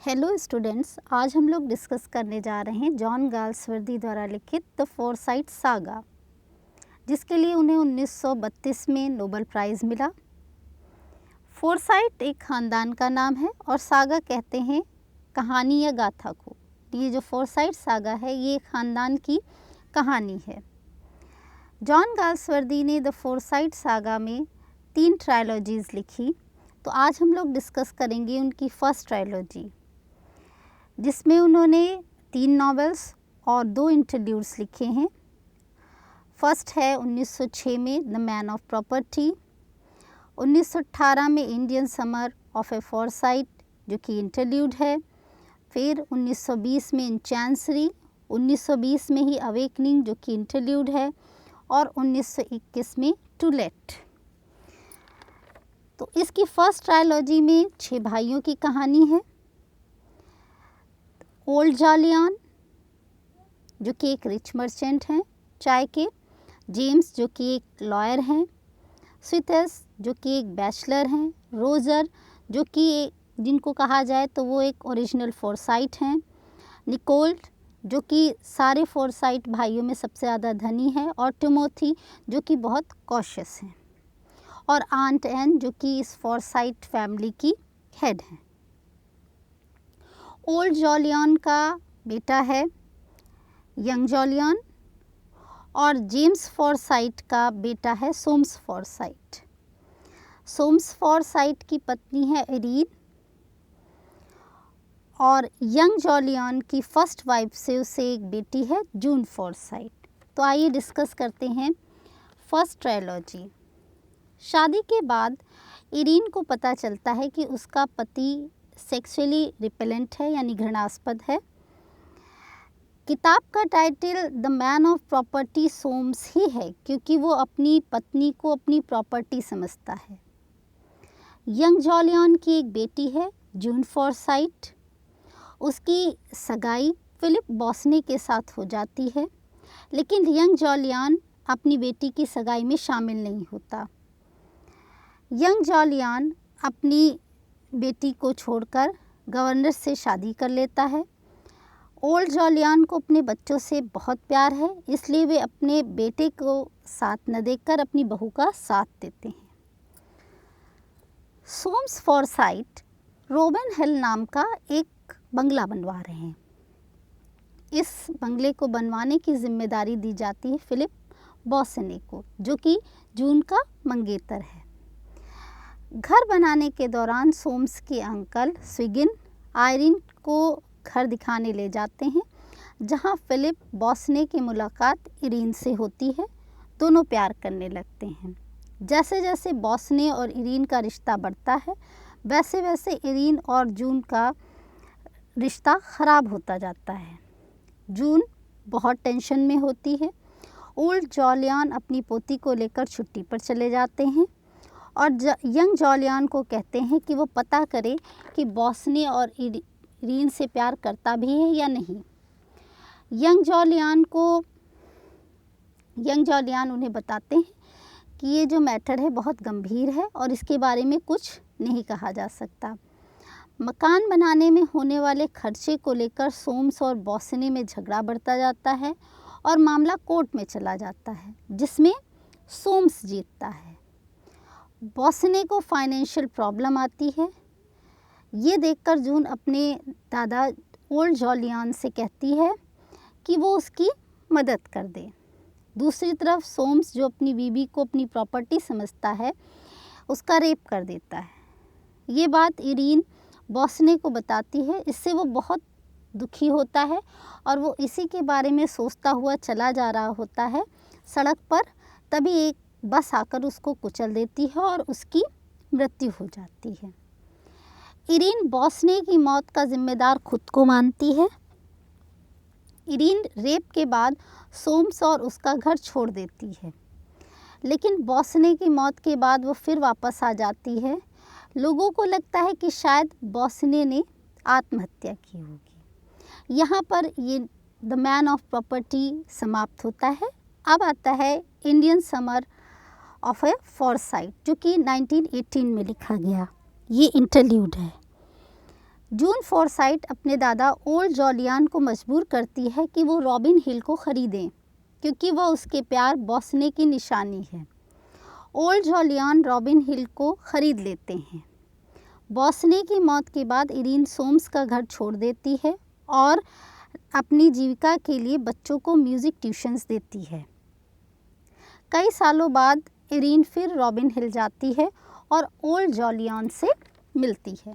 Hello students, आज हम लोग डिस्कस करने जा रहे हैं जॉन गाल्सवर्दी द्वारा लिखित द फोरसाइट सागा, जिसके लिए उन्हें 1932 में नोबेल प्राइज़ मिला। फोरसाइट एक ख़ानदान का नाम है और सागा कहते हैं कहानी या गाथा को। ये जो फोरसाइट सागा है ये ख़ानदान की कहानी है। जॉन गाल्सवर्दी ने द फोरसाइट सागा में 3 ट्रायलॉजीज़ लिखी, तो आज हम लोग डिस्कस करेंगे उनकी फर्स्ट ट्रायलॉजी, जिसमें उन्होंने 3 नॉवेल्स और 2 इंटरल्यूड्स लिखे हैं। फर्स्ट है 1906 में द मैन ऑफ प्रॉपर्टी, 1918 में Indian summer of A foresight जो कि इंटरल्यूड है, फिर 1920 में इन चांसरी, 1920 में ही अवेकनिंग जो कि इंटरल्यूड है, और 1921 में टू लेट। तो इसकी फर्स्ट ट्रायलॉजी में 6 भाइयों की कहानी है। ओल्ड जॉलियन जो कि एक रिच मर्चेंट हैं चाय के, जेम्स जो कि एक लॉयर हैं, स्वीथस जो कि एक बैचलर हैं, रोजर जो कि जिनको कहा जाए तो वो एक ओरिजिनल फोरसाइट हैं, निकोल जो कि सारे फोरसाइट भाइयों में सबसे ज़्यादा धनी है, और टिमोथी जो कि बहुत कॉशियस हैं, और आंट एन जो कि इस फोरसाइट फैमिली की हेड हैं। ओल्ड जॉलियन का बेटा है यंग जॉलियन, और जेम्स फोरसाइट का बेटा है सोम्स फोरसाइट। सोम्स फोरसाइट की पत्नी है इरीन, और यंग जॉलियन की फर्स्ट वाइफ से उसे एक बेटी है जून फोरसाइट। तो आइए डिस्कस करते हैं फर्स्ट ट्रायलॉजी। शादी के बाद इरीन को पता चलता है कि उसका पति सेक्सुअली रिपेलेंट है, यानी घृणास्पद है। किताब का title The Man of Property Soames ही है, क्योंकि वो अपनी पत्नी को अपनी प्रॉपर्टी समझता है। यंग जॉलियन की एक बेटी है जून फोरसाइट, उसकी सगाई फिलिप बॉसने के साथ हो जाती है, लेकिन यंग जॉलियन अपनी बेटी की सगाई में शामिल नहीं होता। यंग जॉलियन अपनी बेटी को छोड़कर गवर्नर से शादी कर लेता है। ओल्ड जॉलियन को अपने बच्चों से बहुत प्यार है, इसलिए वे अपने बेटे को साथ न देकर अपनी बहू का साथ देते हैं। सोम्स फोरसाइट रोबन हिल नाम का एक बंगला बनवा रहे हैं। इस बंगले को बनवाने की जिम्मेदारी दी जाती है फिलिप बॉसने को, जो कि जून का मंगेतर है। घर बनाने के दौरान सोम्स के अंकल स्विगिन आयरीन को घर दिखाने ले जाते हैं, जहां फिलिप बॉसने की मुलाकात इरीन से होती है। दोनों प्यार करने लगते हैं। जैसे जैसे बॉसने और इरीन का रिश्ता बढ़ता है, वैसे वैसे इरीन और जून का रिश्ता ख़राब होता जाता है। जून बहुत टेंशन में होती है। ओल्ड जॉलियन अपनी पोती को लेकर छुट्टी पर चले जाते हैं, और यंग जॉलियन को कहते हैं कि वो पता करे कि बॉसने और इरीन से प्यार करता भी है या नहीं। यंग जॉलियन उन्हें बताते हैं कि ये जो मैटर है बहुत गंभीर है और इसके बारे में कुछ नहीं कहा जा सकता। मकान बनाने में होने वाले खर्चे को लेकर सोम्स और बॉसने में झगड़ा बढ़ता जाता है और मामला कोर्ट में चला जाता है, जिसमें सोम्स जीतता है। बॉसने को फाइनेंशियल प्रॉब्लम आती है। ये देखकर जून अपने दादा ओल्ड जॉलियन से कहती है कि वो उसकी मदद कर दे। दूसरी तरफ सोम्स, जो अपनी बीवी को अपनी प्रॉपर्टी समझता है, उसका रेप कर देता है। ये बात इरीन बॉसने को बताती है। इससे वो बहुत दुखी होता है और वो इसी के बारे में सोचता हुआ चला जा रहा होता है सड़क पर। तभी एक बस आकर उसको कुचल देती है और उसकी मृत्यु हो जाती है। इरीन बॉसने की मौत का जिम्मेदार खुद को मानती है। इरीन रेप के बाद सोम्स और उसका घर छोड़ देती है, लेकिन बॉसने की मौत के बाद वो फिर वापस आ जाती है। लोगों को लगता है कि शायद बॉसने ने आत्महत्या की होगी। यहाँ पर ये द मैन ऑफ प्रॉपर्टी समाप्त होता है। अब आता है Indian summer of A foresight, जो कि 1918 में लिखा गया। ये इंटरल्यूड है। जून फॉरसाइट अपने दादा ओल्ड जॉलियान को मजबूर करती है कि वो रॉबिन हिल को ख़रीदें, क्योंकि वह उसके प्यार बौसने की निशानी है। ओल्ड जॉलियान रॉबिन हिल को ख़रीद लेते हैं। बौसने की मौत के बाद इरीन सोम्स का घर छोड़ देती है और अपनी जीविका के लिए बच्चों को म्यूज़िक ट्यूशन्स देती है। कई सालों बाद इरीन फिर रॉबिन हिल जाती है और ओल्ड जॉलियान से मिलती है।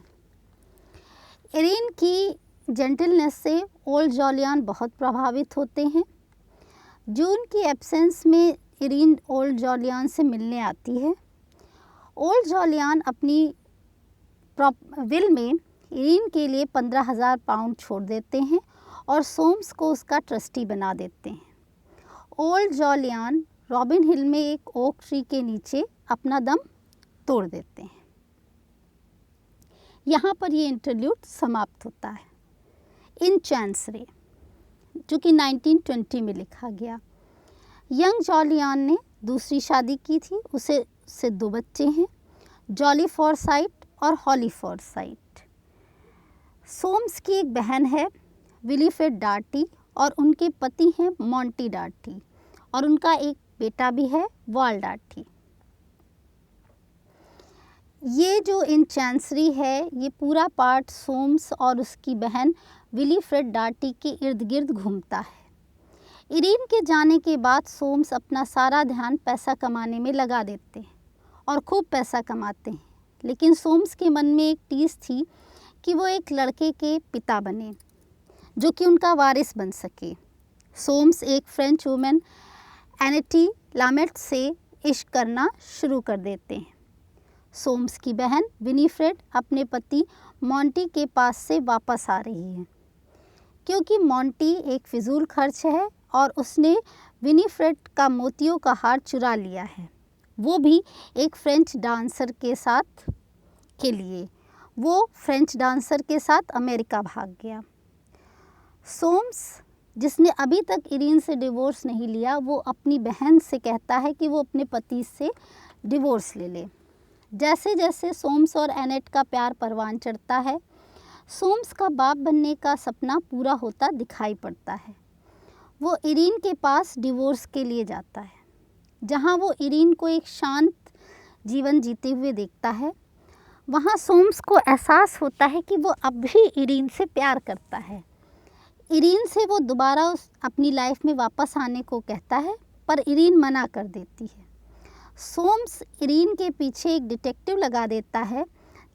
इरीन की जेंटलनेस से ओल्ड जॉलियान बहुत प्रभावित होते हैं। जून की एब्सेंस में इरीन ओल्ड जॉलियान से मिलने आती है। ओल्ड जॉलियान अपनी विल में इरीन के लिए 15,000 पाउंड छोड़ देते हैं और सोम्स को उसका ट्रस्टी बना देते हैं। ओल्ड जॉलियान रॉबिन हिल में एक ओक ट्री के नीचे अपना दम तोड़ देते हैं। यहाँ पर ये इंटरल्यूड समाप्त होता है। इन चांसरे, जो कि 1920 में लिखा गया। यंग जॉलियान ने दूसरी शादी की थी, उससे 2 बच्चे हैं, जॉली फॉरसाइट और हॉली फॉरसाइट। सोम्स की एक बहन है विलीफ्रेड डार्टी और उनके पति हैं मॉन्टी डार्टी, और उनका एक बेटा भी है वॉल डार्टी। ये जो इन चांसरी है, ये पूरा पार्ट सोम्स और उसकी बहन विलीफ्रेड डार्टी के इर्द गिर्द घूमता है। इरीन के जाने के बाद सोम्स अपना सारा ध्यान पैसा कमाने में लगा देते हैं और खूब पैसा कमाते हैं, लेकिन सोम्स के मन में एक टीस थी कि वो एक लड़के के पिता बने जो कि उनका वारिस बन सके। सोम्स एक फ्रेंच वुमेन एनेटी लामेट से इश्क करना शुरू कर देते हैं। सोम्स की बहन विनीफ्रेड अपने पति मॉन्टी के पास से वापस आ रही है, क्योंकि मॉन्टी एक फिजूल खर्च है और उसने विनीफ्रेड का मोतियों का हार चुरा लिया है, वो भी एक फ्रेंच डांसर के साथ के लिए। वो फ्रेंच डांसर के साथ अमेरिका भाग गया। सोम्स, जिसने अभी तक इरीन से डिवोर्स नहीं लिया, वो अपनी बहन से कहता है कि वो अपने पति से डिवोर्स ले ले। जैसे जैसे सोम्स और एनेट का प्यार परवान चढ़ता है, सोम्स का बाप बनने का सपना पूरा होता दिखाई पड़ता है। वो इरीन के पास डिवोर्स के लिए जाता है, जहाँ वो इरीन को एक शांत जीवन जीते हुए देखता है। वहाँ सोम्स को एहसास होता है कि वो अब भी इरीन से प्यार करता है। इरीन से वो दोबारा अपनी लाइफ में वापस आने को कहता है, पर इरीन मना कर देती है। सोम्स इरीन के पीछे एक डिटेक्टिव लगा देता है,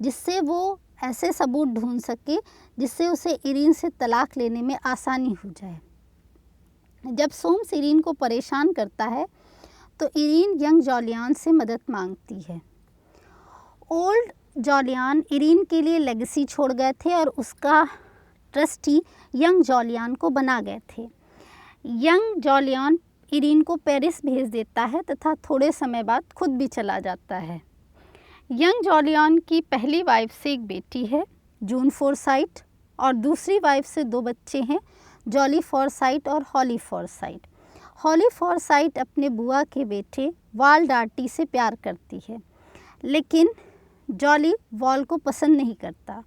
जिससे वो ऐसे सबूत ढूंढ सके जिससे उसे इरीन से तलाक लेने में आसानी हो जाए। जब सोम्स इरीन को परेशान करता है तो इरीन यंग जॉलियान से मदद मांगती है। ओल्ड जॉलियान इरीन के लिए लेगेसी छोड़ गए थे और उसका ट्रस्टी यंग जॉलियान को बना गए थे। यंग जॉलियान इरीन को पेरिस भेज देता है तथा थोड़े समय बाद खुद भी चला जाता है। यंग जॉलियान की पहली वाइफ से एक बेटी है, जून फॉरसाइट, और दूसरी वाइफ से 2 बच्चे हैं, जॉली फॉरसाइट और हॉली फॉरसाइट। हॉली फॉरसाइट अपने बुआ के बेटे वॉल डार्टी से प्यार करती है, लेकिन जॉली वॉल को पसंद नहीं करता।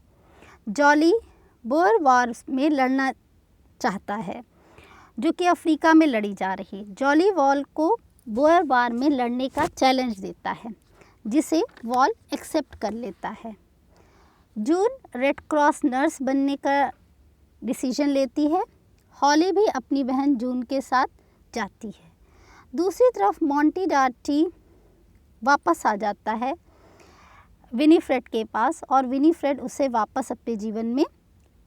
जॉली बोअर वार में लड़ना चाहता है, जो कि अफ्रीका में लड़ी जा रही। जॉली वॉल को बोअर वार में लड़ने का चैलेंज देता है, जिसे वॉल एक्सेप्ट कर लेता है। जून रेड क्रॉस नर्स बनने का डिसीजन लेती है। हॉली भी अपनी बहन जून के साथ जाती है। दूसरी तरफ मॉन्टी डार्टी वापस आ जाता है विनीफ्रेड के पास, और विनीफ्रेड उसे वापस अपने जीवन में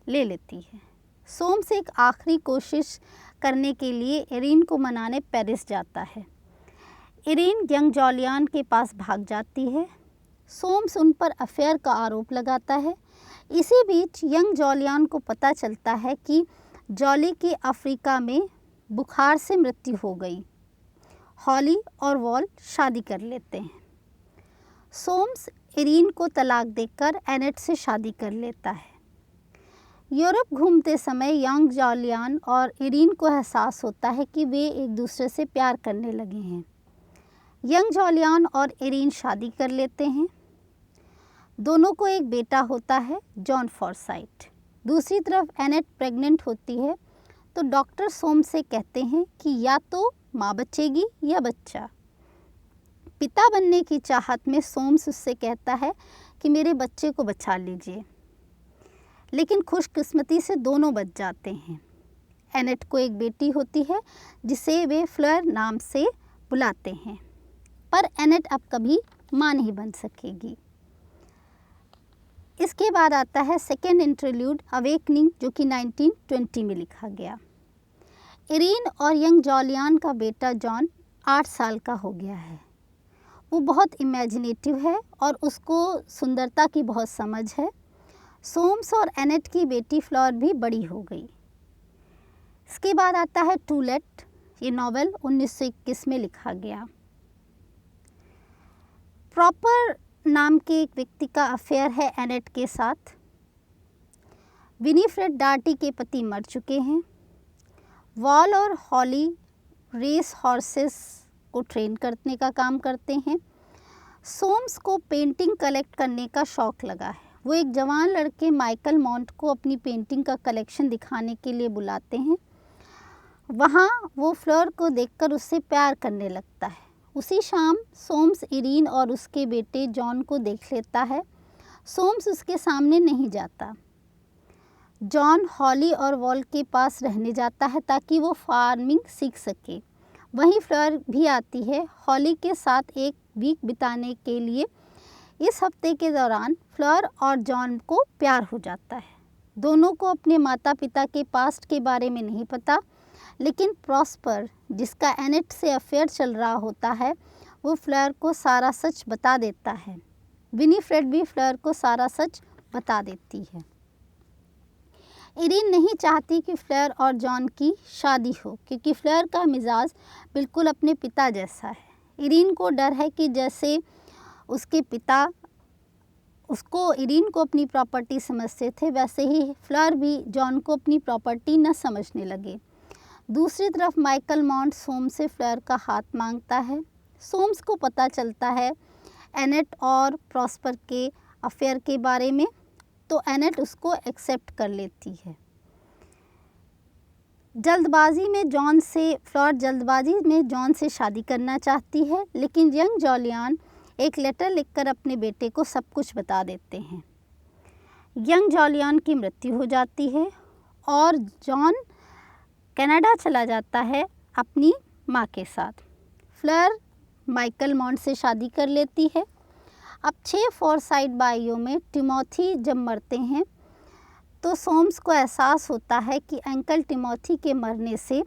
ले लेती है। सोम्स एक आखिरी कोशिश करने के लिए इरीन को मनाने पेरिस जाता है। इरीन यंग जॉलियान के पास भाग जाती है। सोम्स उन पर अफेयर का आरोप लगाता है। इसी बीच यंग जॉलियान को पता चलता है कि जॉली की अफ्रीका में बुखार से मृत्यु हो गई। हॉली और वॉल शादी कर लेते हैं। सोम्स इरीन को तलाक देकर एनेट से शादी कर लेता है। यूरोप घूमते समय यंग जॉलियान और इरीन को एहसास होता है कि वे एक दूसरे से प्यार करने लगे हैं। यंग जॉलियान और इरीन शादी कर लेते हैं। दोनों को एक बेटा होता है, जॉन फॉरसाइट। दूसरी तरफ एनेट प्रेग्नेंट होती है तो डॉक्टर सोम्स से कहते हैं कि या तो माँ बचेगी या बच्चा। पिता बनने की चाहत में सोम्स उससे कहता है कि मेरे बच्चे को बचा लीजिए, लेकिन खुशकिस्मती से दोनों बच जाते हैं। एनेट को एक बेटी होती है जिसे वे फ्लेयर नाम से बुलाते हैं, पर एनेट अब कभी माँ नहीं बन सकेगी। इसके बाद आता है सेकेंड इंटरल्यूड अवेकनिंग, जो कि 1920 में लिखा गया। इरीन और यंग जॉलियान का बेटा जॉन 8 साल का हो गया है। वो बहुत इमेजिनेटिव है और उसको सुंदरता की बहुत समझ है। सोम्स और एनेट की बेटी फ्लोर भी बड़ी हो गई। इसके बाद आता है टू लेट। ये नॉवेल 1921 में लिखा गया। प्रॉपर नाम के एक व्यक्ति का अफेयर है एनेट के साथ। विनीफ्रेड डार्टी के पति मर चुके हैं। वॉल और हॉली रेस हॉर्सेस को ट्रेन करने का काम करते हैं। सोम्स को पेंटिंग कलेक्ट करने का शौक़ लगा है। वो एक जवान लड़के माइकल मॉन्ट को अपनी पेंटिंग का कलेक्शन दिखाने के लिए बुलाते हैं। वहाँ वो फ्लोर को देखकर उससे प्यार करने लगता है। उसी शाम सोम्स इरीन और उसके बेटे जॉन को देख लेता है। सोम्स उसके सामने नहीं जाता। जॉन हॉली और वॉल के पास रहने जाता है ताकि वो फार्मिंग सीख सके। वहीं फ्लोर भी आती है हॉली के साथ एक वीक बिताने के लिए। इस हफ्ते के दौरान फ्लोर और जॉन को प्यार हो जाता है। दोनों को अपने माता पिता के पास्ट के बारे में नहीं पता, लेकिन प्रॉस्पर, जिसका एनेट से अफेयर चल रहा होता है, वो फ्लोर को सारा सच बता देता है। विनीफ्रेड भी फ्लोर को सारा सच बता देती है। इरीन नहीं चाहती कि फ्लेयर और जॉन की शादी हो, क्योंकि फ्लेयर का मिजाज बिल्कुल अपने पिता जैसा है। इरीन को डर है कि जैसे उसके पिता इरीन को अपनी प्रॉपर्टी समझते थे, वैसे ही फ्लेयर भी जॉन को अपनी प्रॉपर्टी न समझने लगे। दूसरी तरफ माइकल मॉन्ट सोम्स से फ्लेयर का हाथ मांगता है। सोम्स को पता चलता है एनेट और प्रॉस्पर के अफेयर के बारे में, तो एनेट उसको एक्सेप्ट कर लेती है। फ्लोर जल्दबाजी में जॉन से शादी करना चाहती है, लेकिन यंग जॉलियान एक लेटर लिखकर अपने बेटे को सब कुछ बता देते हैं। यंग जॉलियान की मृत्यु हो जाती है और जॉन कनाडा चला जाता है अपनी माँ के साथ। फ्लेयर माइकल मॉन्ट से शादी कर लेती है। अब 6 फॉरसाइट भाइयों में टिमोथी जब मरते हैं तो सोम्स को एहसास होता है कि अंकल टिमोथी के मरने से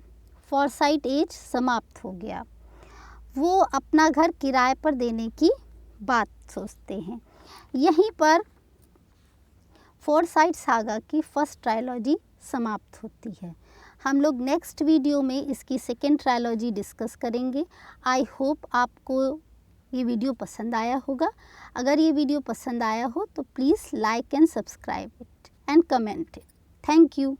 फॉरसाइट एज समाप्त हो गया। वो अपना घर किराए पर देने की बात सोचते हैं। यहीं पर फॉरसाइट सागा की फर्स्ट ट्रायलॉजी समाप्त होती है। हम लोग नेक्स्ट वीडियो में इसकी सेकेंड ट्रायलॉजी डिस्कस करेंगे। आई होप आपको ये वीडियो पसंद आया होगा। अगर ये वीडियो पसंद आया हो तो please like and subscribe it and comment it. Thank you.